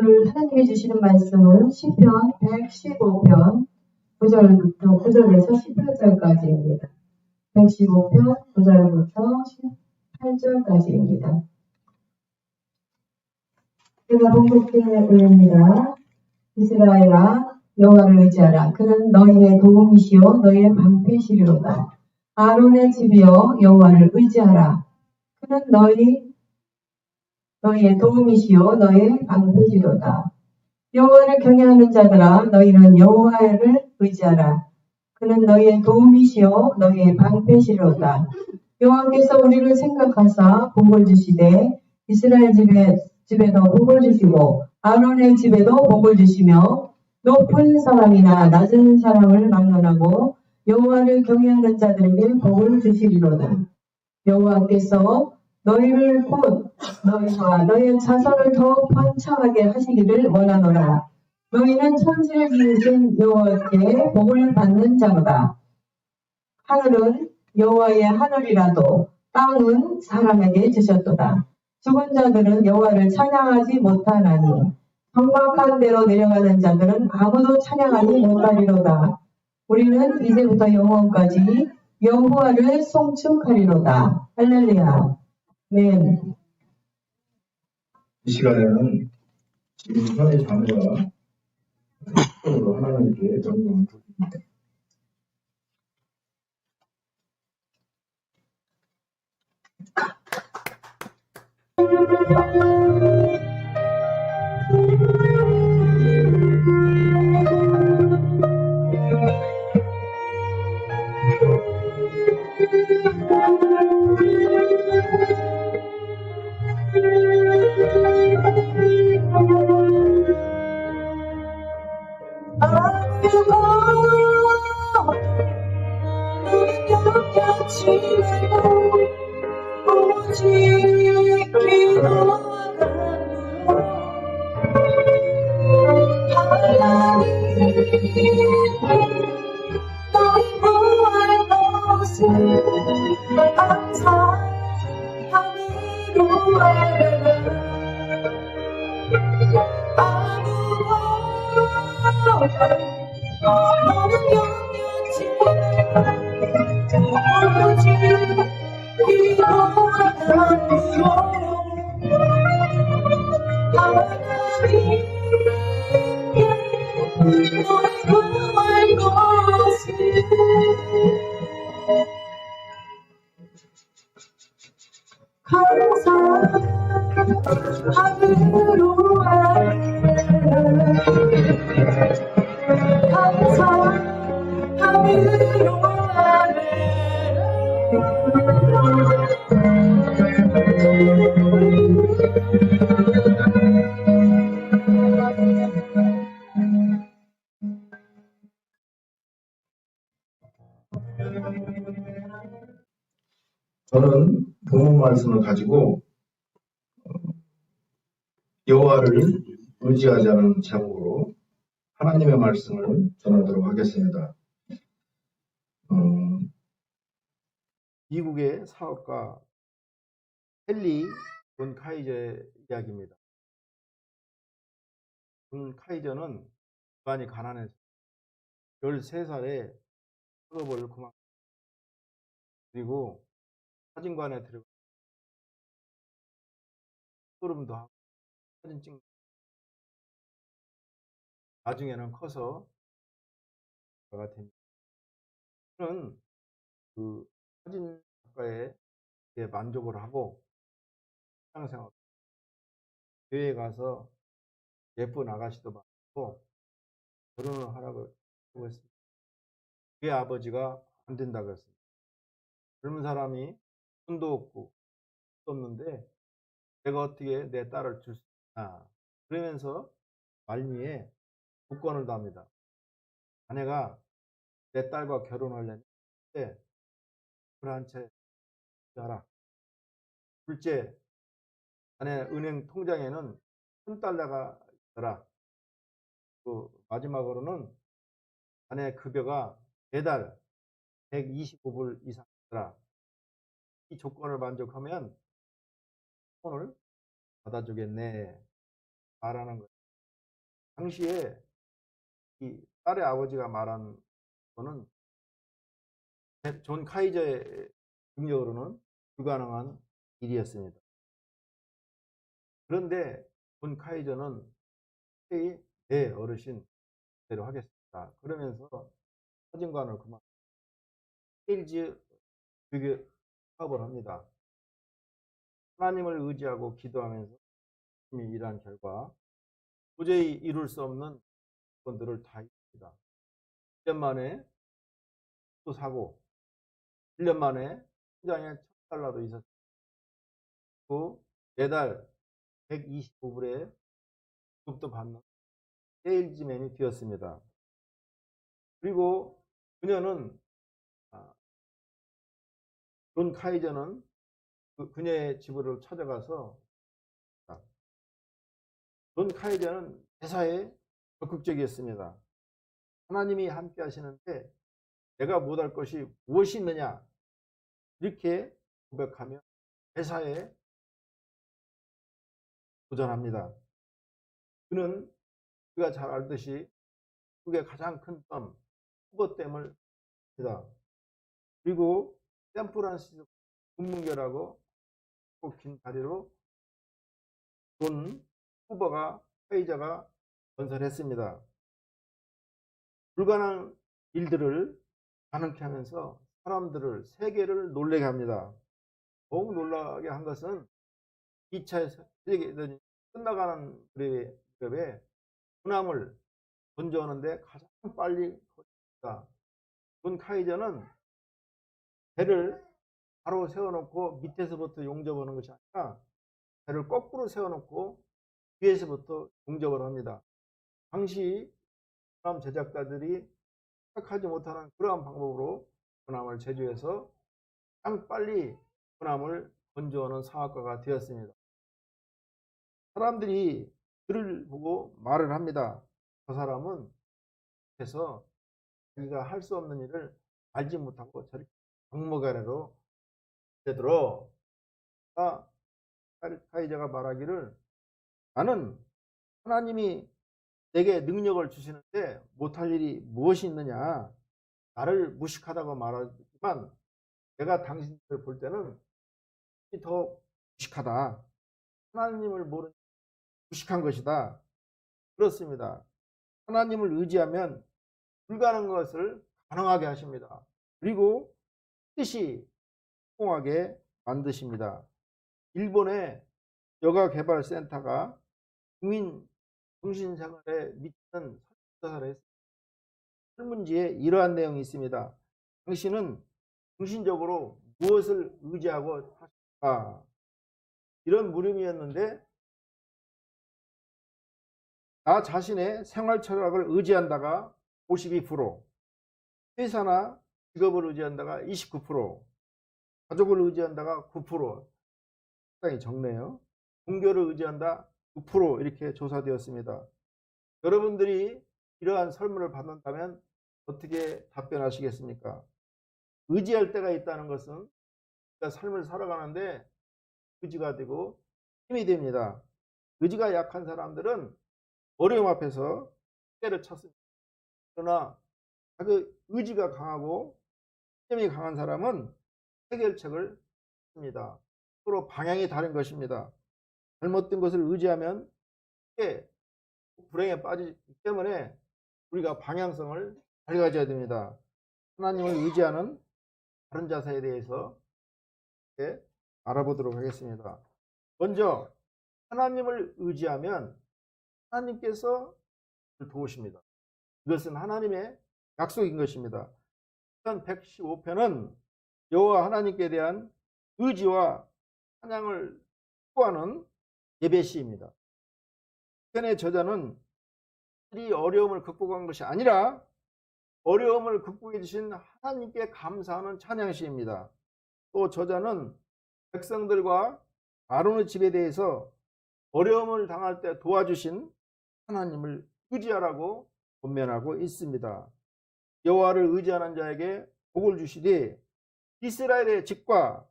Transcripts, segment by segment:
오늘 하나님이 주시는 말씀은 시편 115편 9절부터 9절에서 18절까지입니다. 115편 9절부터 18절까지입니다. 제가 봉독해 올립니다. 이스라엘아 여호와를 의지하라. 그는 너희의 도움이시요 너희의 방패시리로다. 아론의 집이여 여호와를 의지하라. 그는 너희의 도움이시요 너희의 방패시로다. 여호와를 경외하는 자들아 너희는 여호와를 의지하라. 그는 너희의 도움이시요 너희의 방패시로다. 여호와께서 우리를 생각하사 복을 주시되 이스라엘 집에도 복을 주시고 아론의 집에도 복을 주시며 높은 사람이나 낮은 사람을 막론하고 여호와를 경외하는 자들에게 복을 주시리로다. 여호와께서 너희를 곧 너희와 너희의 자손을 더욱 번창하게 하시기를 원하노라. 너희는 천지를 지으신 여호와께 복을 받는 자로다. 하늘은 여호와의 하늘이라도 땅은 사람에게 주셨도다. 죽은 자들은 여호와를 찬양하지 못하나니 적막한 데로 내려가는 자들은 아무도 찬양하지 못하리로다. 우리는 이제부터 영원까지 여호와를 송축하리로다. 할렐루야. 네. 이 시간에는 지금 현의 자녀가 하나님께 영광을 드립니다. 저는 본문 말씀을 가지고 여호와를 의지하자는 제목으로 하나님의 말씀을 전하도록 하겠습니다. 미국의 사업가 헨리 본 카이저의 이야기입니다. 본 카이저는 집안이 가난해서 13살에 학업을 그만 그리고 사진관에 들어가 소름도 하고 사진 찍는 나중에는 커서 작가가 됩니다. 저는 그 사진 작가에 만족을 하고 신앙생활 교회에 가서 예쁜 아가씨도 많고 결혼을 하라고 했습니다. 그의 아버지가 안 된다고 했습니다. 젊은 사람이 돈도 없고 돈도 없는데 내가 어떻게 내 딸을 줄 수 있나 그러면서 말미에 조건을 답니다. 아내가 내 딸과 결혼하려면 한 채 하라. 둘째, 아내 은행 통장에는 $1,000가 있더라. 그 마지막으로는 아내 급여가 매달 125불 이상 있더라. 이 조건을 만족하면 돈을 받아주겠네 말하는 거예요. 당시에 이 딸의 아버지가 말한 거는 존 카이저의 능력으로는 불가능한 일이었습니다. 그런데 존 카이저는 네 어르신 대로 하겠습니다. 그러면서 사진관을 그만 세일즈 교육 사업을 합니다. 하나님을 의지하고 기도하면서 열심히 일한 결과 도저히 이룰 수 없는 것들을 다 이룹니다. 1년 만에 또 사고 1년 만에 통장에 $1000도 있었고 매달 125불의 급도 받는 세일즈맨이 되었습니다. 그리고 그녀는 존 카이저는 그녀의 집으로 찾아가서 존 카이저는 대사에 적극적이었습니다. 하나님이 함께 하시는데 내가 못할 것이 무엇이 있느냐 이렇게 고백하며 대사에 도전합니다. 그는 우리가 잘 알듯이 미국의 가장 큰 댐, 후보댐을 합니다. 그리고 샌프란시스코 군문결하고 긴 다리로 존 후보가 카이저가 건설했습니다. 불가능한 일들을 가능케 하면서 사람들을 세계를 놀라게 합니다. 더욱 놀라게 한 것은 2차 세계대전이 끝나가는 무렵에 군함을 건조하는데 가장 빨리 거칩니다. 존 카이저는 배를 바로 세워놓고 밑에서부터 용접하는 것이 아니라 배를 거꾸로 세워놓고 위에서부터 용접을 합니다. 당시 군함 제작자들이 생각하지 못하는 그러한 방법으로 군함을 제조해서 가장 빨리 군함을 건조하는 사업가가 되었습니다. 사람들이 그를 보고 말을 합니다. 저 사람은 해서 자기가 할 수 없는 일을 알지 못하고 저렇게 막무가내로 되들어 카이저가 말하기를 나는 하나님이 내게 능력을 주시는데 못할 일이 무엇이 있느냐 나를 무식하다고 말하지만 내가 당신들을 볼 때는 더 무식하다. 하나님을 모르는 무식한 것이다. 그렇습니다. 하나님을 의지하면 불가능한 것을 가능하게 하십니다. 그리고 뜻이 성공하게 만드십니다. 일본의 여가개발센터가 국민 정신생활에 미치는 설문조사를 했습니다. 설문지에 이러한 내용이 있습니다. 당신은 정신적으로 무엇을 의지하고 사십니까? 이런 물음이었는데 나 자신의 생활 철학을 의지한다가 52%, 회사나 직업을 의지한다가 29%, 가족을 의지한다가 9%, 상당히 적네요. 종교를 의지한다 9% 이렇게 조사되었습니다. 여러분들이 이러한 설문을 받는다면 어떻게 답변하시겠습니까? 의지할 때가 있다는 것은 우리가 삶을 살아가는데 의지가 되고 힘이 됩니다. 의지가 약한 사람들은 어려움 앞에서 때를 쳤습니다. 그러나 그 의지가 강하고 힘이 강한 사람은 해결책을 씁니다. 서로 방향이 다른 것입니다. 잘못된 것을 의지하면 불행에 빠지기 때문에 우리가 방향성을 잘 가져야 됩니다. 하나님을 의지하는 다른 자세에 대해서 알아보도록 하겠습니다. 먼저 하나님을 의지하면 하나님께서 도우십니다. 이것은 하나님의 약속인 것입니다. 115편은 여호와 하나님께 대한 의지와 찬양을 추구하는 예배시입니다. 편의 저자는 이 어려움을 극복한 것이 아니라 어려움을 극복해 주신 하나님께 감사하는 찬양시입니다. 또 저자는 백성들과 아론의 집에 대해서 어려움을 당할 때 도와주신 하나님을 의지하라고 권면하고 있습니다. 여호와를 의지하는 자에게 복을 주시되 이스라엘의 집과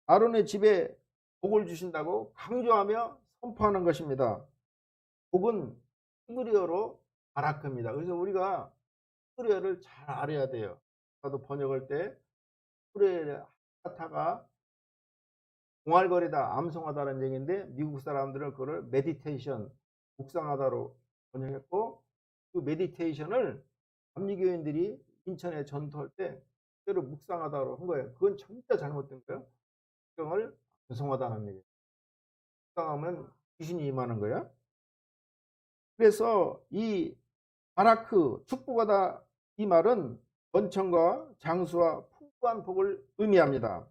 아론의 집에 복을 주신다고 강조하며 선포하는 것입니다. 복은 히브리어로 바라크입니다. 그래서 우리가 히브리어를 잘 알아야 돼요. 저도 번역할 때 히브리어의 하타가 공알거리다, 암송하다는 얘기인데 미국 사람들은 그걸 메디테이션, 묵상하다로 번역했고, 그 메디테이션을 감리교인들이 인천에 전도할 때 그대로 묵상하다로 한 거예요. 그건 진짜 잘못된 거예요. 묵상을 암송하다는 얘기예요. 묵상하면 귀신이 임하는 거야. 그래서 이 바라크, 축복하다, 이 말은 번청과 장수와 풍부한 복을 의미합니다.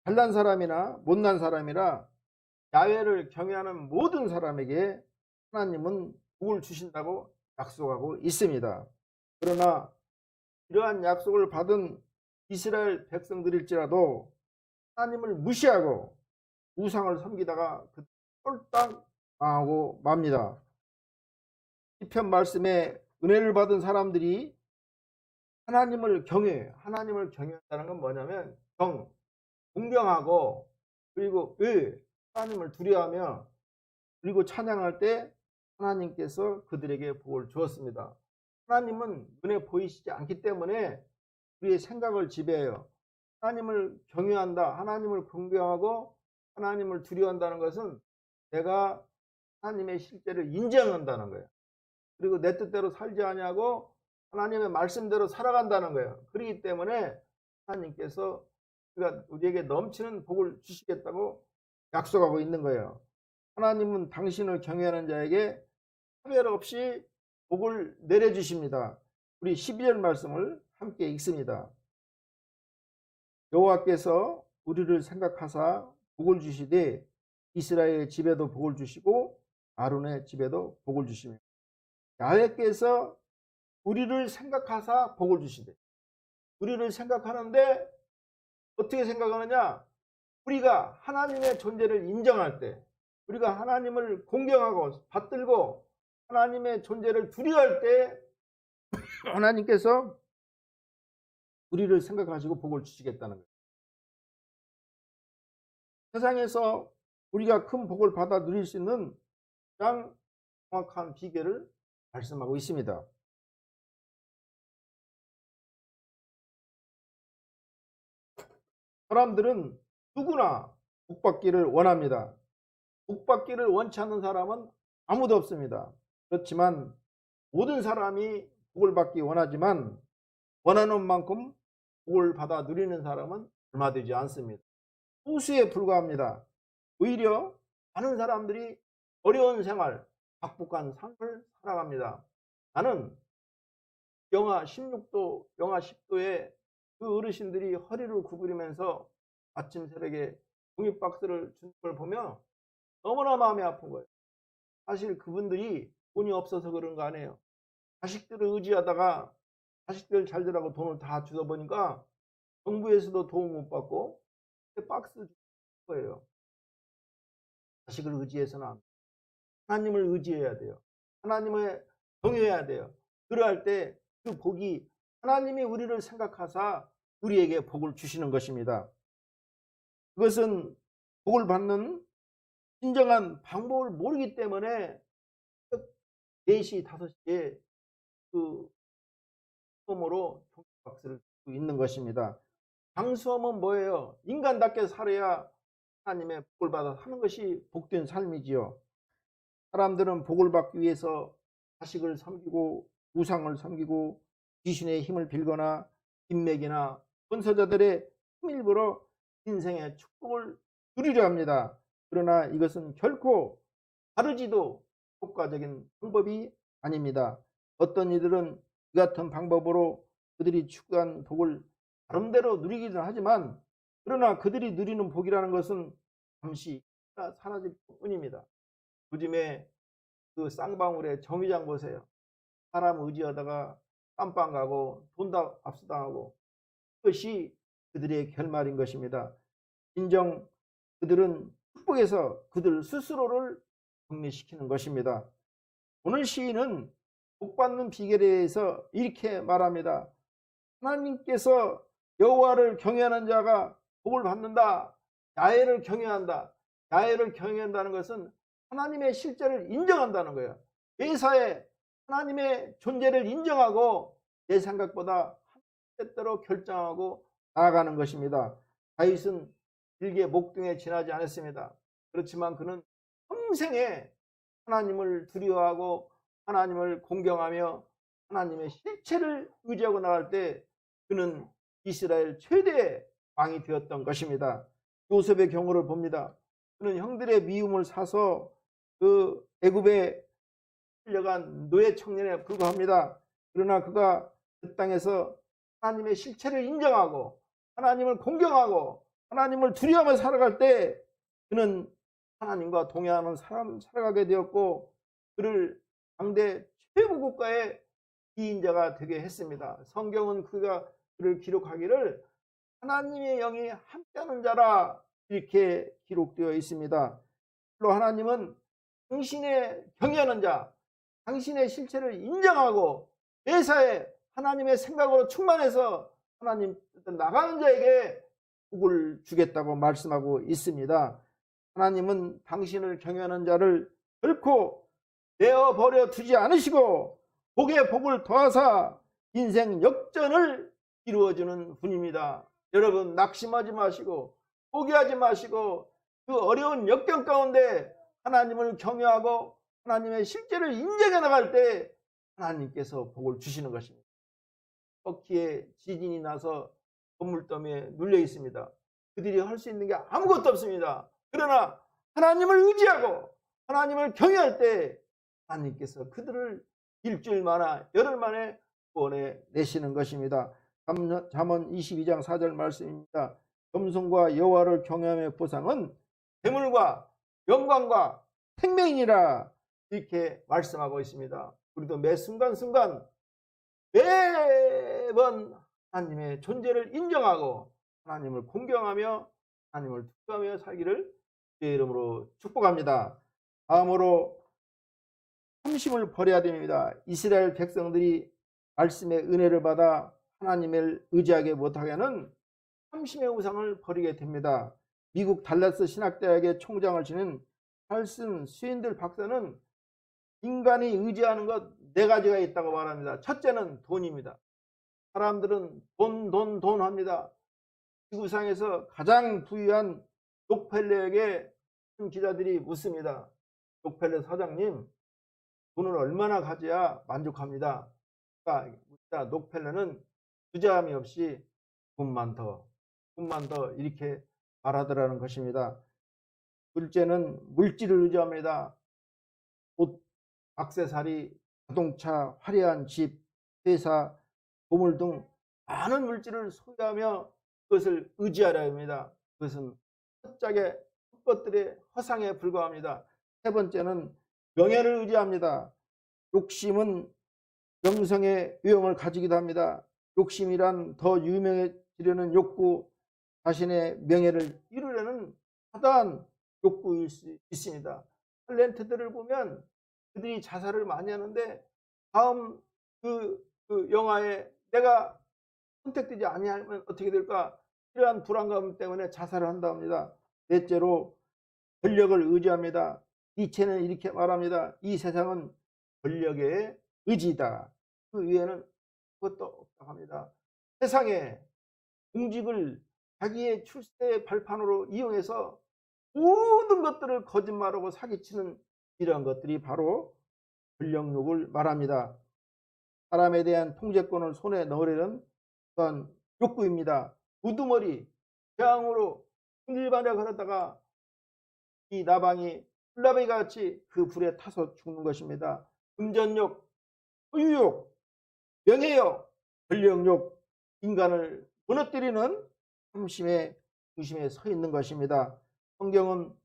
잘난 사람이나 못난 사람이라 야훼를 경외하는 모든 사람에게 하나님은 복을 주신다고 약속하고 있습니다. 그러나 이러한 약속을 받은 이스라엘 백성들일지라도 하나님을 무시하고 우상을 섬기다가 쫄딱 망하고 맙니다. 시편 말씀에 은혜를 받은 사람들이 하나님을 경외해요. 하나님을 경외한다는 건 뭐냐면 공경하고, 그리고 하나님을 두려워하며, 그리고 찬양할 때 하나님께서 그들에게 복을 주었습니다. 하나님은 눈에 보이시지 않기 때문에 우리의 생각을 지배해요. 하나님을 경외한다, 하나님을 공경하고 하나님을 두려워한다는 것은 내가 하나님의 실제를 인정한다는 거예요. 그리고 내 뜻대로 살지 아니하고 하나님의 말씀대로 살아간다는 거예요. 그렇기 때문에 하나님께서 우리에게 넘치는 복을 주시겠다고 약속하고 있는 거예요. 하나님은 당신을 경외하는 자에게 차별 없이 복을 내려주십니다. 우리 12절 말씀을 함께 읽습니다. 여호와께서 우리를 생각하사 복을 주시되 이스라엘 집에도 복을 주시고 아론의 집에도 복을 주시며, 야훼께서 우리를 생각하사 복을 주시되, 우리를 생각하는데 어떻게 생각하느냐? 우리가 하나님의 존재를 인정할 때, 우리가 하나님을 공경하고 받들고 하나님의 존재를 두려워할 때 하나님께서 우리를 생각하시고 복을 주시겠다는 거예요. 세상에서 우리가 큰 복을 받아 누릴 수 있는 가장 정확한 비결을 말씀하고 있습니다. 사람들은 누구나 복받기를 원합니다. 복받기를 원치 않는 사람은 아무도 없습니다. 그렇지만 모든 사람이 복을 받기 원하지만 원하는 만큼 복을 받아 누리는 사람은 얼마 되지 않습니다. 소수에 불과합니다. 오히려 많은 사람들이 어려운 생활, 박복한 삶을 살아갑니다. 나는 영하 16도, 영하 10도에 그 어르신들이 허리를 구부리면서 아침 새벽에 종이박스를 주는 걸 보며 너무나 마음이 아픈 거예요. 사실 그분들이 돈이 없어서 그런 거 아니에요. 자식들을 의지하다가 자식들 잘 되라고 돈을 다 주다 보니까 정부에서도 도움 못 받고 박스 주는 거예요. 자식을 의지해서는 안 돼요. 하나님을 의지해야 돼요. 하나님을 경외해야 돼요. 그러할 때 그 복이 하나님이 우리를 생각하사 우리에게 복을 주시는 것입니다. 그것은 복을 받는 진정한 방법을 모르기 때문에 4시, 5시에 그 수험으로 박스를 주고 있는 것입니다. 장수험은 뭐예요? 인간답게 살아야 하나님의 복을 받아 사는 것이 복된 삶이지요. 사람들은 복을 받기 위해서 자식을 섬기고 우상을 섬기고 귀신의 힘을 빌거나 인맥이나 권서자들의 힘일부러 인생의 축복을 누리려 합니다. 그러나 이것은 결코 바르지도 효과적인 방법이 아닙니다. 어떤 이들은 이 같은 방법으로 그들이 추구한 복을 나름대로 누리기는 하지만, 그러나 그들이 누리는 복이라는 것은 잠시 사라질 뿐입니다. 요즘에 그 쌍방울의 정의장 보세요. 사람 의지하다가 깜빵 가고 돈 다 압수당하고, 그것이 그들의 결말인 것입니다. 진정 그들은 축복에서 그들 스스로를 정리시키는 것입니다. 오늘 시인은 복받는 비결에 대해서 이렇게 말합니다. 하나님께서 여호와를 경외하는 자가 복을 받는다. 야훼를 경외한다. 야훼를 경외한다는 것은 하나님의 실제를 인정한다는 거예요. 매사에 하나님의 존재를 인정하고 내 생각보다 때때로 결정하고 나아가는 것입니다. 다윗은 길게 목동에 지나지 않았습니다. 그렇지만 그는 평생에 하나님을 두려워하고 하나님을 공경하며 하나님의 실체를 의지하고 나갈 때 그는 이스라엘 최대의 왕이 되었던 것입니다. 요셉의 경우를 봅니다. 그는 형들의 미움을 사서 그 애굽에 끌려간 노예 청년에 불과합니다. 그러나 그가 그 땅에서 하나님의 실체를 인정하고 하나님을 공경하고 하나님을 두려워하며 살아갈 때 그는 하나님과 동행하는 사람 살아가게 되었고 그를 당대 최고 국가의 기인자가 되게 했습니다. 성경은 그가 그를 기록하기를 하나님의 영이 함께하는 자라 이렇게 기록되어 있습니다. 또 하나님은 당신의 경외하는 자, 당신의 실체를 인정하고 매사에 하나님의 생각으로 충만해서 하나님 나가는 자에게 복을 주겠다고 말씀하고 있습니다. 하나님은 당신을 경외하는 자를 결코 내어버려 두지 않으시고 복에 복을 더하사 인생 역전을 이루어주는 분입니다. 여러분 낙심하지 마시고 포기하지 마시고 그 어려운 역경 가운데 하나님을 경외하고 하나님의 실제를 인정해 나갈 때 하나님께서 복을 주시는 것입니다. 터키에 지진이 나서 건물더미에 눌려 있습니다. 그들이 할 수 있는 게 아무것도 없습니다. 그러나 하나님을 의지하고 하나님을 경외할 때 하나님께서 그들을 일주일 만에 열흘 만에 구원해 내시는 것입니다. 잠언 22장 4절 말씀입니다. 겸손과 여호와를 경외함의 보상은 재물과 영광과 생명이니라 이렇게 말씀하고 있습니다. 우리도 매 순간순간 매번 하나님의 존재를 인정하고 하나님을 공경하며 하나님을 두려워하며 살기를 주의 이름으로 축복합니다. 다음으로 탐심을 버려야 됩니다. 이스라엘 백성들이 말씀의 은혜를 받아 하나님을 의지하게 못하게는 탐심의 우상을 버리게 됩니다. 미국 달라스 신학대학의 총장을 지낸 칼슨 스윈들 박사는 인간이 의지하는 것 네 가지가 있다고 말합니다. 첫째는 돈입니다. 사람들은 돈 합니다. 지구상에서 가장 부유한 록펠러에게 기자들이 묻습니다. 록펠러 사장님, 돈을 얼마나 가져야 만족합니다. 그러니까 록펠러는 주저함이 없이 돈만 더 이렇게 말하더라는 것입니다. 둘째는 물질을 의지합니다. 옷, 액세서리, 자동차, 화려한 집, 회사, 보물 등 많은 물질을 소유하며 그것을 의지하려 합니다. 그것은 헛짝의 것들의 허상에 불과합니다. 세 번째는 명예를 의지합니다. 욕심은 명성의 위험을 가지기도 합니다. 욕심이란 더 유명해지려는 욕구, 자신의 명예를 이루려는 하다한 욕구일 수 있습니다. 탤런트들을 보면 그들이 자살을 많이 하는데 다음 그 영화에 내가 선택되지 아니하면 어떻게 될까? 이러한 불안감 때문에 자살을 한다 합니다. 넷째로 권력을 의지합니다. 니체는 이렇게 말합니다. 이 세상은 권력의 의지다. 그 위에는 그것도 없다고 합니다. 세상에 공직을 자기의 출세 발판으로 이용해서 모든 것들을 거짓말하고 사기치는 이러한 것들이 바로 권력욕을 말합니다. 사람에 대한 통제권을 손에 넣으려는 그런 욕구입니다. 우두머리, 재앙으로 일반에 걸었다가 이 나방이 훌라베가 같이 그 불에 타서 죽는 것입니다. 금전욕, 소유욕, 명예욕, 권력욕, 인간을 무너뜨리는 탐심의 중심에 서 있는 것입니다. 성경은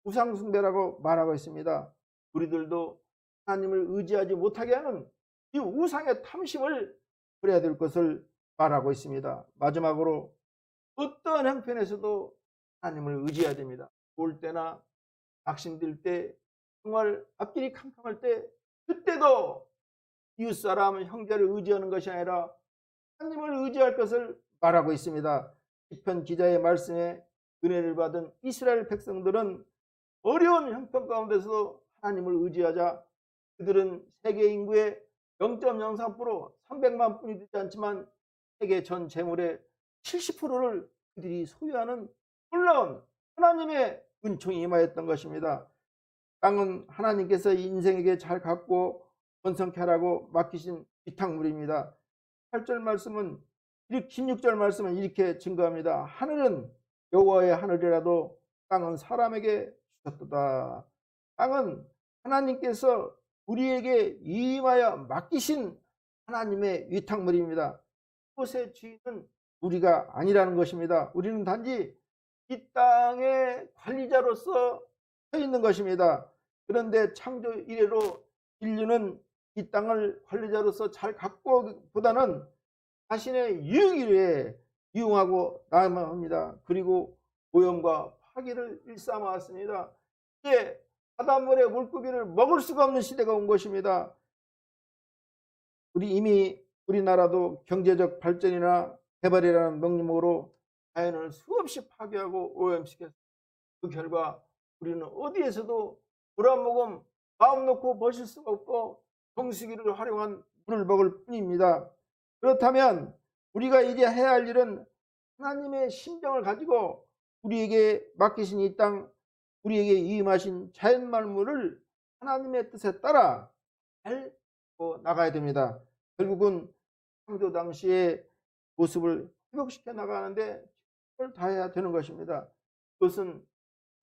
우상숭배라고 말하고 있습니다. 우리들도 하나님을 의지하지 못하게 하는 이 우상의 탐심을 버려야 될 것을 말하고 있습니다. 마지막으로 어떠한 형편에서도 하나님을 의지해야 됩니다. 올 때나 낙심될 때, 정말 앞길이 캄캄할 때, 그때도 이웃사람, 형제를 의지하는 것이 아니라 하나님을 의지할 것을 말하고 있습니다. 시편 기자의 말씀에 은혜를 받은 이스라엘 백성들은 어려운 형편 가운데서 하나님을 의지하자 그들은 세계 인구의 0.03% 300만 분이 되지 않지만 세계 전 재물의 70%를 그들이 소유하는 놀라운 하나님의 은총이 임하였던 것입니다. 땅은 하나님께서 인생에게 잘 갖고 번성케 하라고 맡기신 위탁물입니다. 8절 말씀은 16절 말씀은 이렇게 증거합니다. 하늘은 여호와의 하늘이라도 땅은 사람에게 주셨도다. 땅은 하나님께서 우리에게 임하여 맡기신 하나님의 위탁물입니다. 그것의 주인은 우리가 아니라는 것입니다. 우리는 단지 이 땅의 관리자로서 서 있는 것입니다. 그런데 창조 이래로 인류는 이 땅을 관리자로서 잘 갖고 보다는 자신의 유익을 위해 이용하고 남합니다. 그리고 오염과 파괴를 일삼아왔습니다. 이제 바닷물의 물고기를 먹을 수가 없는 시대가 온 것입니다. 이미 우리나라도 경제적 발전이나 개발이라는 명목으로 자연을 수없이 파괴하고 오염시켰습니다. 그 결과 우리는 어디에서도 물 한 모금 마음 놓고 마실 수가 없고 정수기를 활용한 물을 먹을 뿐입니다. 그렇다면 우리가 이제 해야 할 일은 하나님의 심정을 가지고 우리에게 맡기신 이 땅, 우리에게 위임하신 자연 만물을 하나님의 뜻에 따라 잘 나가야 됩니다. 결국은 창조 당시의 모습을 회복시켜 나가는데 최선을 다해야 되는 것입니다. 그것은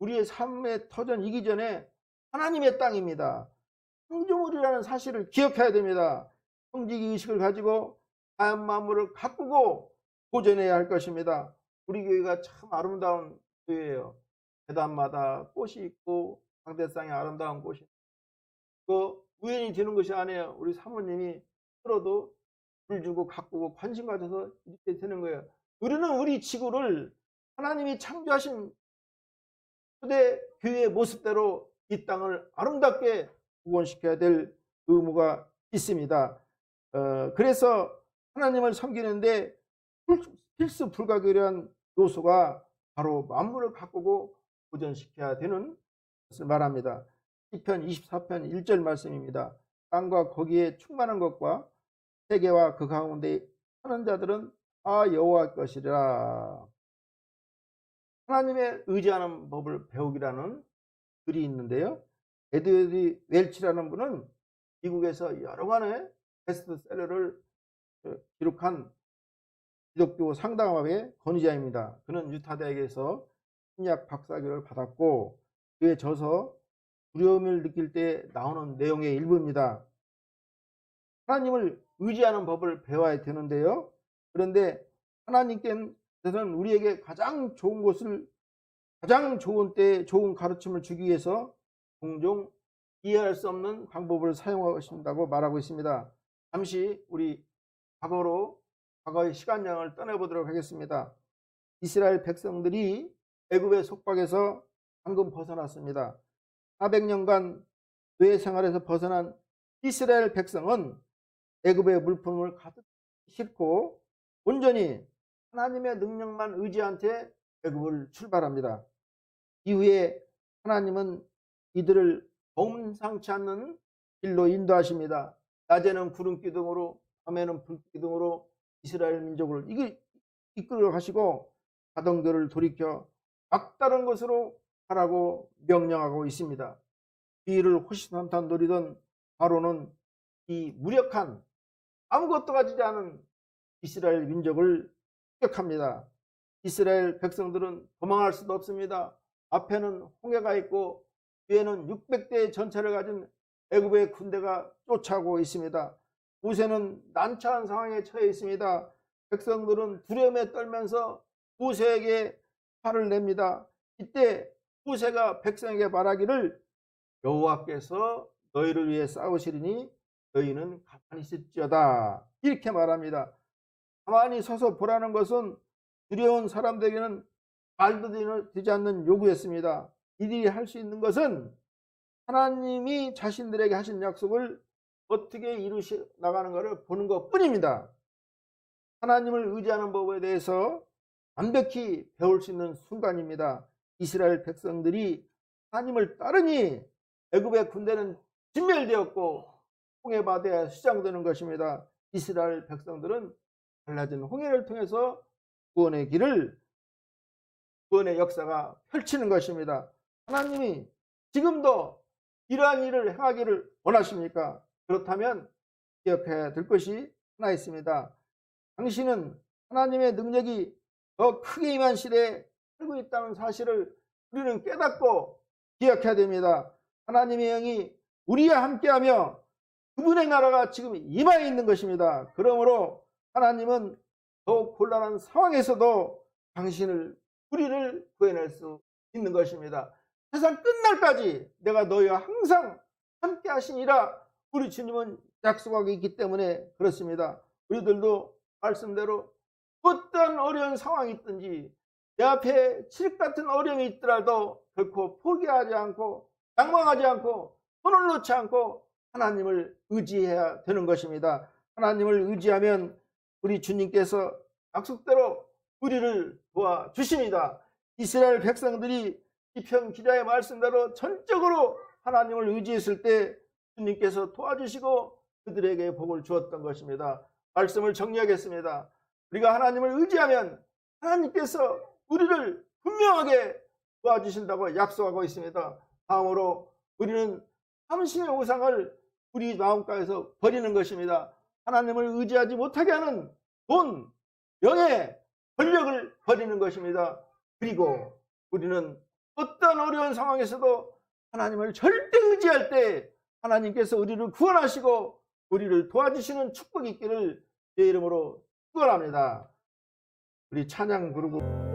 우리의 삶의 터전이기 전에 하나님의 땅입니다. 창조물이라는 사실을 기억해야 됩니다. 성지기 의식을 가지고 자연 만물을 가꾸고 보존해야 할 것입니다. 우리 교회가 참 아름다운 교회예요. 계단마다 꽃이 있고 상대상에 아름다운 꽃이 있고 그 우연히 되는 것이 아니에요. 우리 사모님이 들어도 물 주고 가꾸고 관심 가져서 이렇게 되는 거예요. 우리는 우리 지구를 하나님이 창조하신 초대 교회의 모습대로 이 땅을 아름답게 복원시켜야 될 의무가 있습니다. 그래서 하나님을 섬기는데 필수 불가결한 요소가 바로 만물을 가꾸고 보존시켜야 되는 것을 말합니다. 시편 24편 1절 말씀입니다. 땅과 거기에 충만한 것과 세계와 그 가운데 사는 자들은 다 여호와 것이라. 하나님의 의지하는 법을 배우기라는 글이 있는데요. 에드워드 웰치라는 분은 미국에서 여러 권의 베스트셀러를 기록한 기독교 상담학의 권위자입니다. 그는 유타 대학에서 심리학 박사학위를 받았고 그의 저서 두려움을 느낄 때 나오는 내용의 일부입니다. 하나님을 의지하는 법을 배워야 되는데요. 그런데 하나님께서는 우리에게 가장 좋은 것을 가장 좋은 때에 좋은 가르침을 주기 위해서 종종 이해할 수 없는 방법을 사용하신다고 말하고 있습니다. 잠시 우리 과거의 시간량을 떠나보도록 하겠습니다. 이스라엘 백성들이 애굽의 속박에서 방금 벗어났습니다. 400년간 노예 생활에서 벗어난 이스라엘 백성은 애굽의 물품을 가득 싣고 온전히 하나님의 능력만 의지한 채 애굽을 출발합니다. 이후에 하나님은 이들을 범상치 않는 길로 인도하십니다. 낮에는 구름 기둥으로 밤에는 불 기둥으로 이스라엘 민족을 이끌어 가시고 가던 길을 돌이켜 막다른 곳으로 가라고 명령하고 있습니다. 뒤를 호시탐탐 노리던 바로는 이 무력한 아무것도 가지지 않은 이스라엘 민족을 격합니다. 이스라엘 백성들은 도망할 수도 없습니다. 앞에는 홍해가 있고 뒤에는 600대의 전차를 가진 애굽의 군대가 쫓아오고 있습니다. 모세는 난처한 상황에 처해 있습니다. 백성들은 두려움에 떨면서 모세에게 화를 냅니다. 이때 모세가 백성에게 말하기를 여호와께서 너희를 위해 싸우시리니 너희는 가만히 있을지어다 이렇게 말합니다. 가만히 서서 보라는 것은 두려운 사람들에게는 말도 되지 않는 요구였습니다. 이들이 할 수 있는 것은 하나님이 자신들에게 하신 약속을 어떻게 이루시 나가는 것을 보는 것 뿐입니다. 하나님을 의지하는 법에 대해서 완벽히 배울 수 있는 순간입니다. 이스라엘 백성들이 하나님을 따르니 애굽의 군대는 진멸되었고 홍해 바다에 수장되는 것입니다. 이스라엘 백성들은 갈라진 홍해를 통해서 구원의 길을, 구원의 역사가 펼치는 것입니다. 하나님이 지금도 이러한 일을 행하기를 원하십니까? 그렇다면 기억해야 될 것이 하나 있습니다. 당신은 하나님의 능력이 더 크게 임한 시대에 살고 있다는 사실을 우리는 깨닫고 기억해야 됩니다. 하나님의 영이 우리와 함께하며 그분의 나라가 지금 임하에 있는 것입니다. 그러므로 하나님은 더욱 곤란한 상황에서도 우리를 구해낼 수 있는 것입니다. 세상 끝날까지 내가 너희와 항상 함께 하시니라 우리 주님은 약속하고 있기 때문에 그렇습니다. 우리들도 말씀대로 어떠한 어려운 상황이 있든지 내 앞에 칠흑 같은 어려움이 있더라도 결코 포기하지 않고 양망하지 않고 손을 놓지 않고 하나님을 의지해야 되는 것입니다. 하나님을 의지하면 우리 주님께서 약속대로 우리를 도와주십니다. 이스라엘 백성들이 시편 기자의 말씀대로 전적으로 하나님을 의지했을 때 주님께서 도와주시고 그들에게 복을 주었던 것입니다. 말씀을 정리하겠습니다. 우리가 하나님을 의지하면 하나님께서 우리를 분명하게 도와주신다고 약속하고 있습니다. 다음으로 우리는 삼심의 우상을 우리 마음가에서 버리는 것입니다. 하나님을 의지하지 못하게 하는 돈, 명예, 권력을 버리는 것입니다. 그리고 우리는 어떤 어려운 상황에서도 하나님을 절대 의지할 때 하나님께서 우리를 구원하시고 우리를 도와주시는 축복이 있기를 제 이름으로 축원합니다. 우리 찬양 부르고